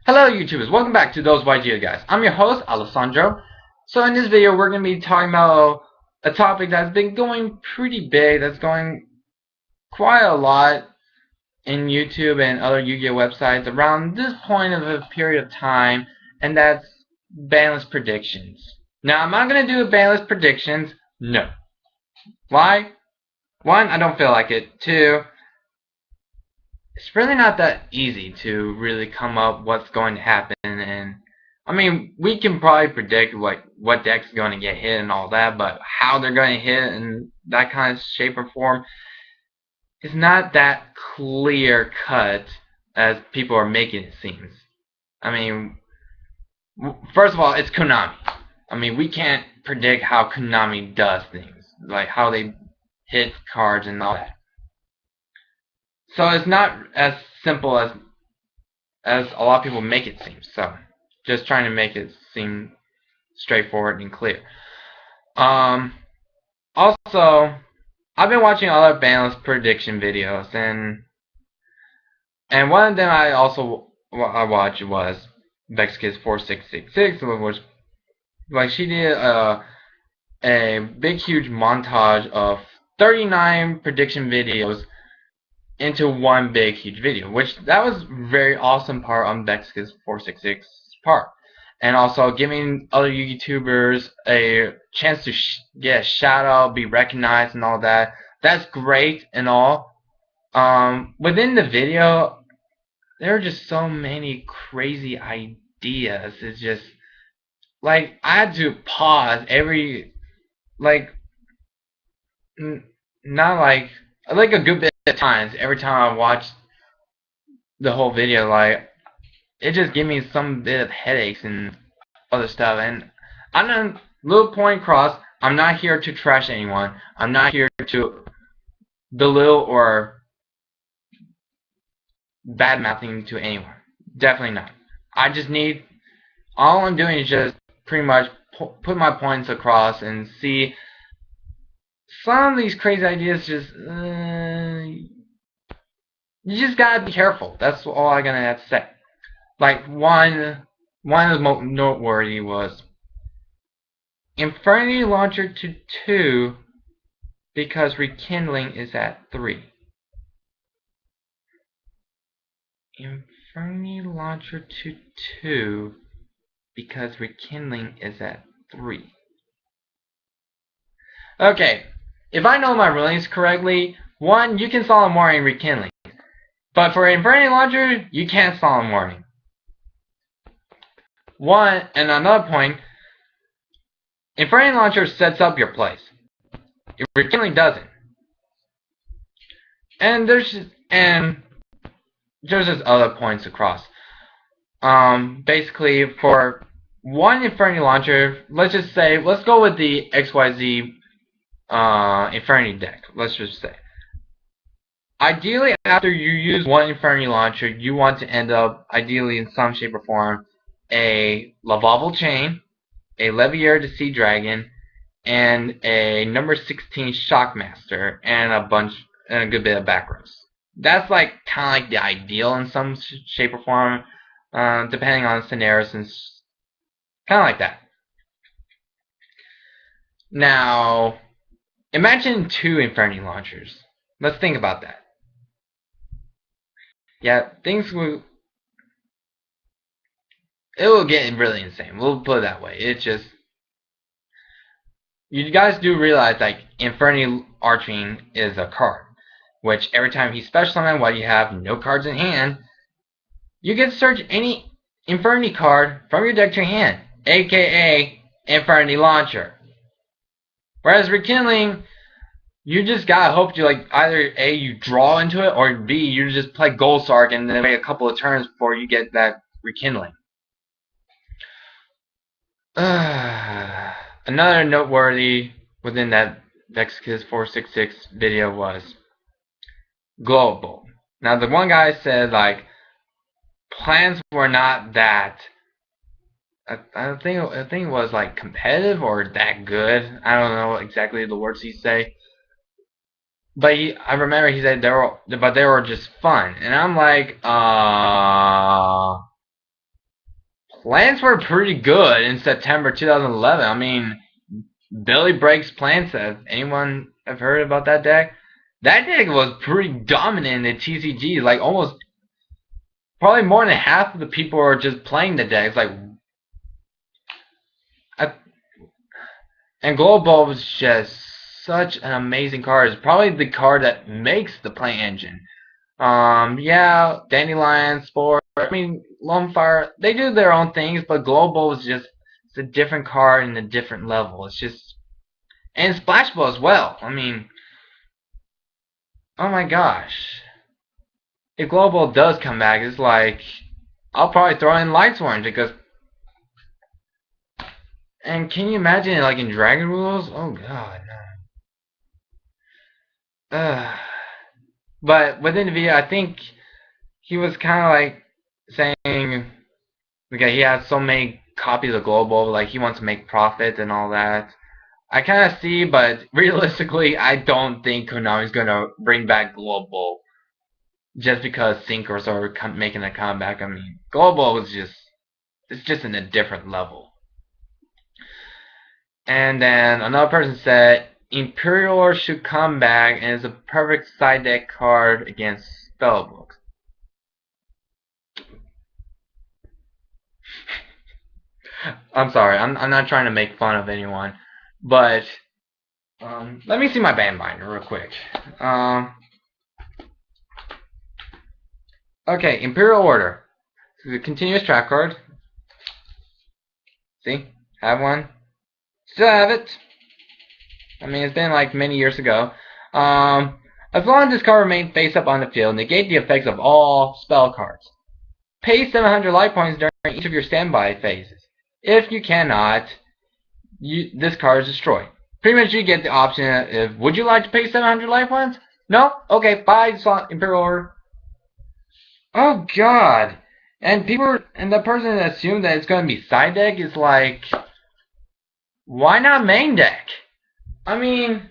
Hello YouTubers, welcome back to ThoseYGOguys. I'm your host, Alessandro. So in this video we're going to be talking about a topic that's been going pretty big, that's going quite a lot in YouTube and other Yu-Gi-Oh websites around this point of a period of time, and that's banlist predictions. Now I'm not going to do banlist predictions, no. Why? One, I don't feel like it. Two, it's really not that easy to really come up what's going to happen, and I mean we can probably predict like what deck's going to get hit and all that, but how they're going to hit in that kind of shape or form is not that clear cut as people are making it seem. I mean, first of all, it's Konami. I mean, we can't predict how Konami does things, like how they hit cards and all that. So it's not as simple as a lot of people make it seem. So just trying to make it seem straightforward and clear. Also, I've been watching other banlist prediction videos, and one of them I watched was VexKids4666, which like she did a big huge montage of 39 prediction videos into one big huge video, which that was very awesome part on VexKids466 part, and also giving other YouTubers a chance to get a shout out, be recognized, and all that. That's great and all. Within the video, there are just so many crazy ideas. It's just like I had to pause every not like a good bit of times every time I watch the whole video. Like it just gave me some bit of headaches and other stuff. And I'm a little point across. I'm not here to trash anyone. I'm not here to belittle or bad mouthing to anyone. Definitely not. All I'm doing is just pretty much put my points across and see some of these crazy ideas. You just gotta be careful. That's all I'm gonna have to say. Like one of the most noteworthy was Infinity Launcher to 2 because Rekindling is at 3. Infinity Launcher to 2 because Rekindling is at 3. Okay, if I know my rulings correctly, 1, you can Solemn Warning Rekindling. But for Infinity Launcher, you can't Solemn Warning. One, and another point, Infinity Launcher sets up your place. Rekindling doesn't. And there's just other points across. Basically, for one Infinity Launcher, let's go with the XYZ Infinity deck. Let's just say. Ideally, after you use one Infinity Launcher, you want to end up, ideally in some shape or form, a Lavalval Chain, a Leviator the Sea Dragon, and a number 16 Shockmaster, and a good bit of back rows. That's like kind of like the ideal in some shape or form, depending on scenarios and kind of like that. Now, imagine 2 Infinity Launchers. Let's think about that. Yeah, it will get really insane. We'll put it that way. It's just, you guys do realize like Infinity Arching is a card, which every time he special summons while you have no cards in hand, you can search any Infinity card from your deck to your hand, aka Infinity Launcher. Whereas Rekindling, you just gotta hope to like either A, you draw into it, or B, you just play Gold Sark and then wait a couple of turns before you get that Rekindling. Another noteworthy within that VexKids466 video was Global. Now the one guy said like plans were not that. I think it was like competitive or that good. I don't know exactly the words he say. But I remember he said they were just fun, and I'm like, plants were pretty good in September 2011. I mean, Billy Breaks Plants. Anyone have heard about that deck? That deck was pretty dominant in TCG. Like almost, probably more than half of the people are just playing the deck. It's like, and Global was just such an amazing card. It's probably the card that makes the Plant Engine. Yeah, Dandelion, Spore, I mean, Longfire, they do their own things, but Global is just, it's a different card and a different level. It's just, and Splash Ball as well. I mean, oh my gosh. If Global does come back, it's like, I'll probably throw in Light Orange because, and can you imagine it like in Dragon Rules? Oh god, no. But within the video, I think he was kind of like saying, okay, he has so many copies of Global, like he wants to make profit and all that. I kind of see, but realistically, I don't think Konami's gonna bring back Global just because Sinkers are making a comeback. I mean, Global is just, it's just in a different level. And then another person said Imperial should come back and is a perfect side deck card against Spellbooks. I'm sorry, I'm not trying to make fun of anyone, but let me see my band binder real quick. Okay, Imperial Order. This is a continuous trap card. See? Have one. Still have it. I mean, it's been like many years ago. As long as this card remains face up on the field, negate the effects of all spell cards. Pay 700 life points during each of your standby phases. If you cannot, this card is destroyed. Pretty much you get the option of, would you like to pay 700 life points? No? Okay, bye, Imperial Order. Oh god. And people, and the person that assumed that it's going to be side deck is like, why not main deck? I mean,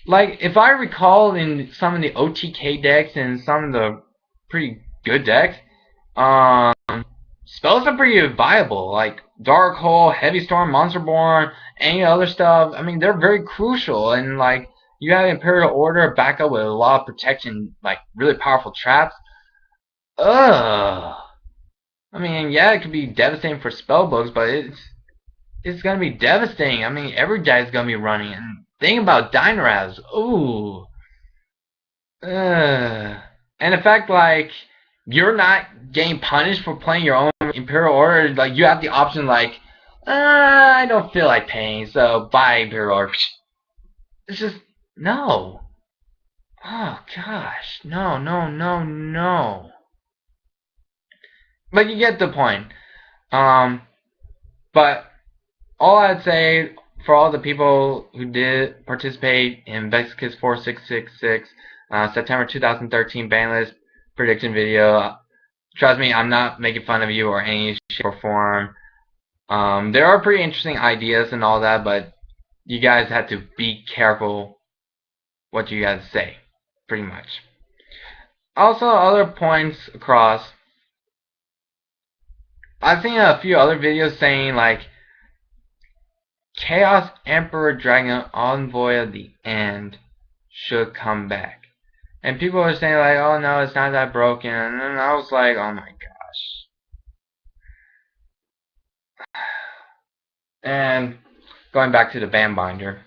like, if I recall in some of the OTK decks and some of the pretty good decks, spells are pretty viable. Like, Dark Hole, Heavy Storm, Monsterborn, any other stuff. I mean, they're very crucial. And, like, you have Imperial Order back up with a lot of protection, like, really powerful traps. Ugh. I mean, yeah, it could be devastating for spellbooks, but it's gonna be devastating. I mean, every guy's gonna be running. And think about Dynaraz. Ooh. And the fact, like, you're not getting punished for playing your own Imperial Order. Like, you have the option, like, I don't feel like paying, so buy Imperial Order. It's just, no. Oh, gosh. No, no, no, no. But you get the point. But all I'd say for all the people who did participate in Vexicus 4666 September 2013 banlist prediction video, trust me, I'm not making fun of you or any shape or form. There are pretty interesting ideas and all that, but you guys have to be careful what you guys say, pretty much. Also, other points across, I've seen a few other videos saying, like, Chaos Emperor Dragon Envoy of the End should come back. And people are saying, like, oh no, it's not that broken. And I was like, oh my gosh. And going back to the band binder.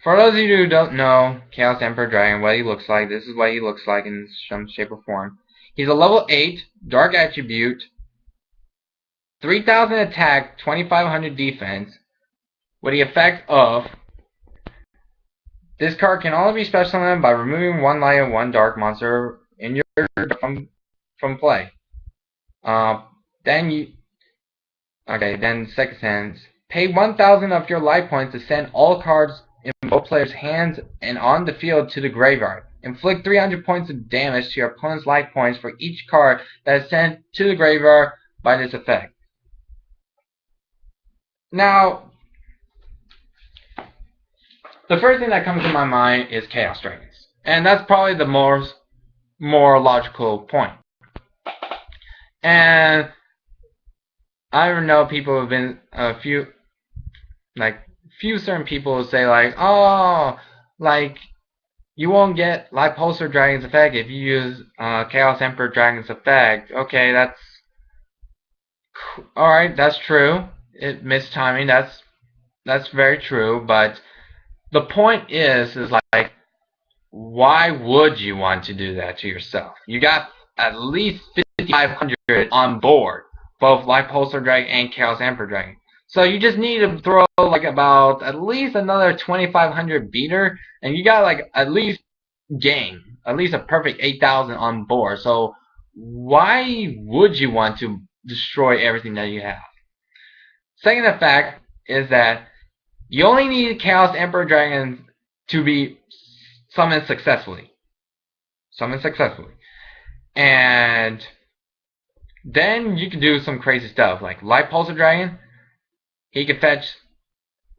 For those of you who don't know Chaos Emperor Dragon, what he looks like, this is what he looks like in some shape or form. He's a level 8 Dark Attribute, 3000 attack, 2500 defense, with the effect of, this card can only be special summoned by removing one light and one dark monster in your from play. Then second sentence. Pay 1000 of your life points to send all cards in both players' hands and on the field to the graveyard. Inflict 300 points of damage to your opponent's life points for each card that is sent to the graveyard by this effect. Now, the first thing that comes to my mind is Chaos Dragons. And that's probably the more logical point. And I know people have been few certain people will say like, oh, like you won't get Light Pulsar Dragon's effect if you use Chaos Emperor Dragon's effect. Okay, that's alright, that's true. It missed timing, that's very true, but the point is like, why would you want to do that to yourself? You got at least 5,500 on board, both Light Pulsar Dragon and Chaos Emperor Dragon. So you just need to throw like about at least another 2,500 beater, and you got like at least a perfect 8,000 on board. So why would you want to destroy everything that you have? Second fact is that you only need Chaos Emperor Dragons to be summoned successfully. And then you can do some crazy stuff like Light Pulsar Dragon. He can fetch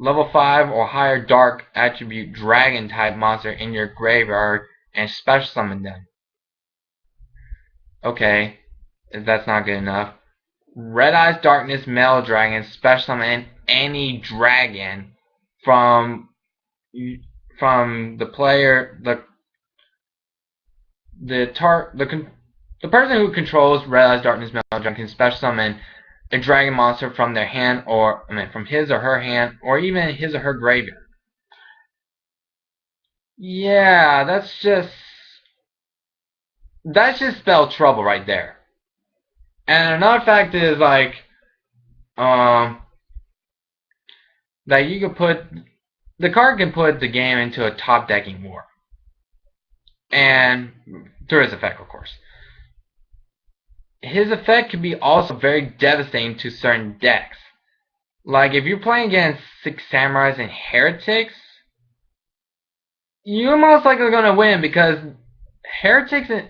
level 5 or higher dark attribute dragon type monster in your graveyard and special summon them. Okay, if that's not good enough, Red Eyes Darkness Male Dragon special summon any dragon from the player, the person who controls Red Eyes Darkness Male Dragon can special summon a dragon monster from their hand, or from his or her hand, or even his or her graveyard. Yeah, that's just spelled trouble right there. And another fact is like, that you can put the card can put the game into a top decking war, and through his effect, of course. His effect can be also very devastating to certain decks. Like if you're playing against Six Samurais and Heretics, you're most likely gonna win because Heretics and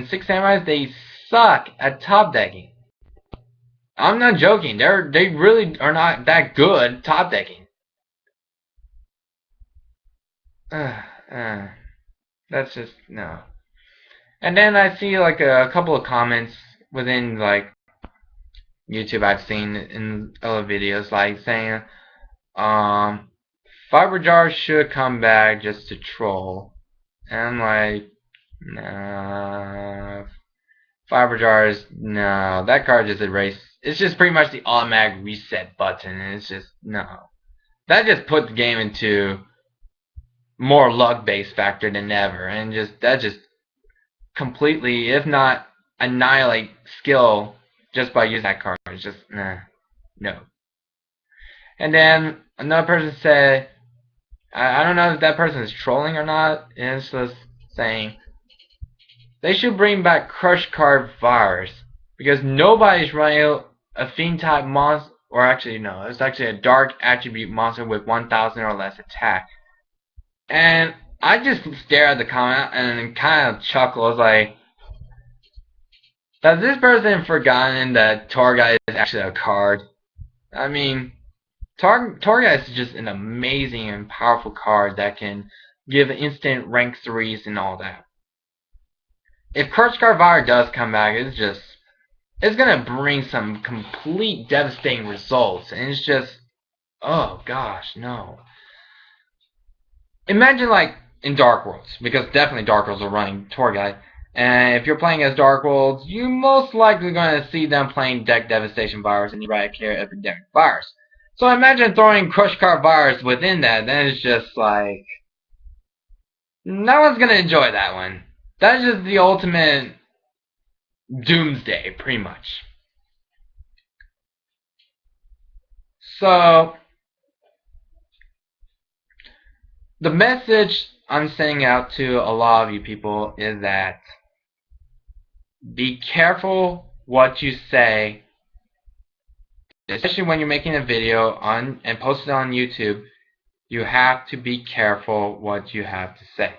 Six Samurais, they suck at top decking. I'm not joking. They really are not that good top decking. That's just no. And then I see like a couple of comments within like YouTube I've seen in other videos like saying, Fiber Jars should come back just to troll. And I'm like, nah. Fiber Jars, no. That card just erased. It's just pretty much the automatic reset button, and it's just, no. That just put the game into more luck-based factor than ever, and that just completely, if not annihilate skill just by using that card. It's just, nah, no. And then another person said, I don't know if that person is trolling or not, and it's just saying, they should bring back Crush Card Virus, because nobody's running a Fiend type monster, or actually no, it's actually a Dark Attribute monster with 1,000 or less attack. And I just stare at the comment and kind of chuckle. I was like, has this person forgotten that Torghast is actually a card? I mean, Torghast is just an amazing and powerful card that can give instant rank 3s and all that. If Crush Card Virus does come back, it's gonna bring some complete devastating results, and it's just, oh gosh, no. Imagine like in Dark Worlds, because definitely Dark Worlds are running Torghast, and if you're playing as Dark Worlds, you're most likely going to see them playing Deck Devastation Virus and Eradicate Epidemic Virus. So imagine throwing Crush Card Virus within that, then it's just like, no one's going to enjoy that one. That's just the ultimate doomsday, pretty much. So the message I'm sending out to a lot of you people is that be careful what you say, especially when you're making a video and post it on YouTube. You have to be careful what you have to say.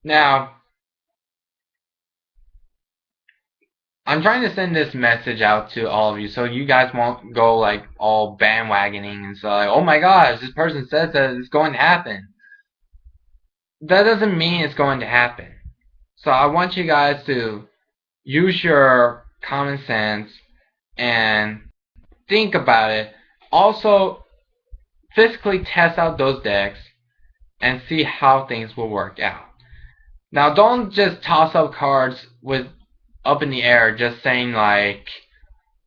Now, I'm trying to send this message out to all of you so you guys won't go like all bandwagoning and say, like, oh my gosh, this person says that it's going to happen. that doesn't mean it's going to happen. So I want you guys to use your common sense and think about it. Also, physically test out those decks and see how things will work out. Now, don't just toss up cards with up in the air, just saying like,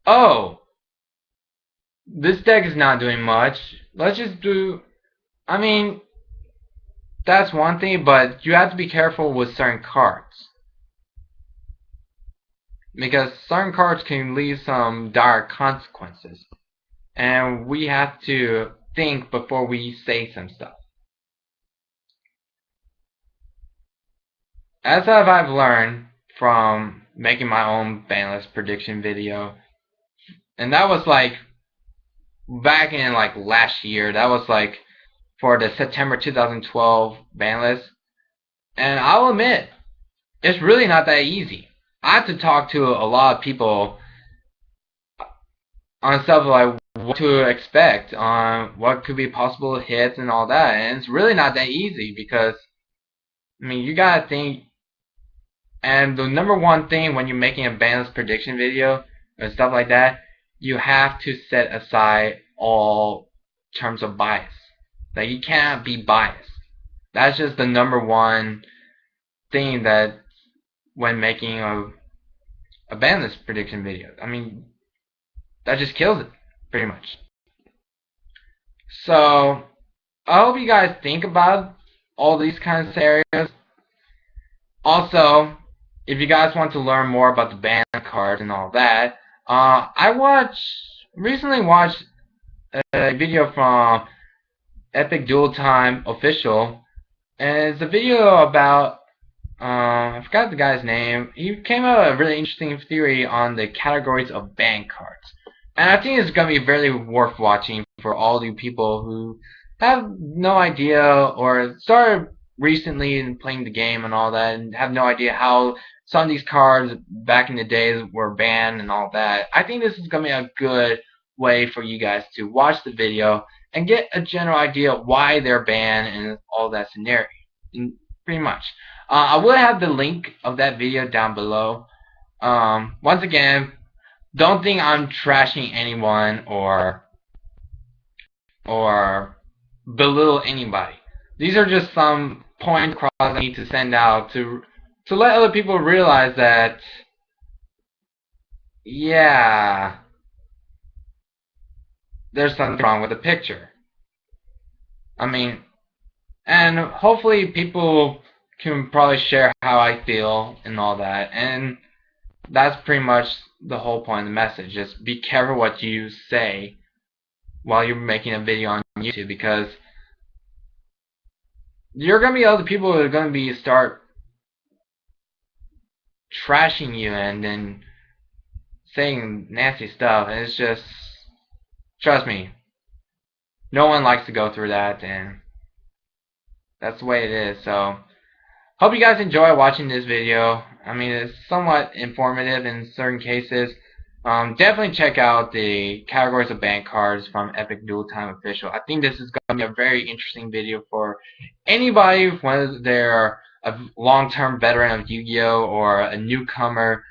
"Oh, this deck is not doing much. Let's just do." I mean, that's one thing, but you have to be careful with certain cards because certain cards can leave some dire consequences, and we have to think before we say some stuff. As I've learned from making my own ban list prediction video, and that was like back in like last year. That was like for the September 2012 ban list, and I'll admit it's really not that easy. I have to talk to a lot of people on stuff like what to expect, on what could be possible hits and all that, and it's really not that easy because I mean you gotta think. And the number one thing when you're making a ban list prediction video and stuff like that, you have to set aside all terms of bias. Like you cannot be biased. That's just the number one thing that when making a ban list prediction video. I mean, that just kills it, pretty much. So I hope you guys think about all these kinds of scenarios. Also, if you guys want to learn more about the ban cards and all that, I recently watched a video from TheEpicDuelTImeOfficial, and it's a video about I forgot the guy's name. He came up with a really interesting theory on the categories of ban cards, and I think it's gonna be very worth watching for all you people who have no idea or started recently in playing the game and all that, and have no idea how some of these cards back in the days were banned and all that. I think this is gonna be a good way for you guys to watch the video and get a general idea of why they're banned and all that scenario. Pretty much. I will have the link of that video down below. Once again, don't think I'm trashing anyone or belittle anybody. These are just some points across I need to send out to let other people realize that, yeah, there's something wrong with the picture. I mean, and hopefully people can probably share how I feel and all that, and that's pretty much the whole point of the message. Just be careful what you say while you're making a video on YouTube, because you're gonna be other people who are gonna be start trashing you and then saying nasty stuff, and it's just, trust me, no one likes to go through that, and that's the way it is. So hope you guys enjoy watching this video. I mean, it's somewhat informative in certain cases. Definitely check out the categories of ban cards from TheEpicDuelTImeOfficial. I think this is going to be a very interesting video for anybody, whether they're a long-term veteran of Yu-Gi-Oh or a newcomer.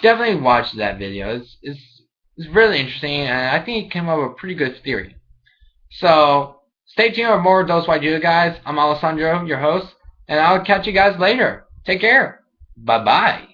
Definitely watch that video. It's really interesting, and I think it came up with a pretty good theory. So stay tuned for more ThoseYGOguys. I'm Alessandro, your host, and I'll catch you guys later. Take care. Bye-bye.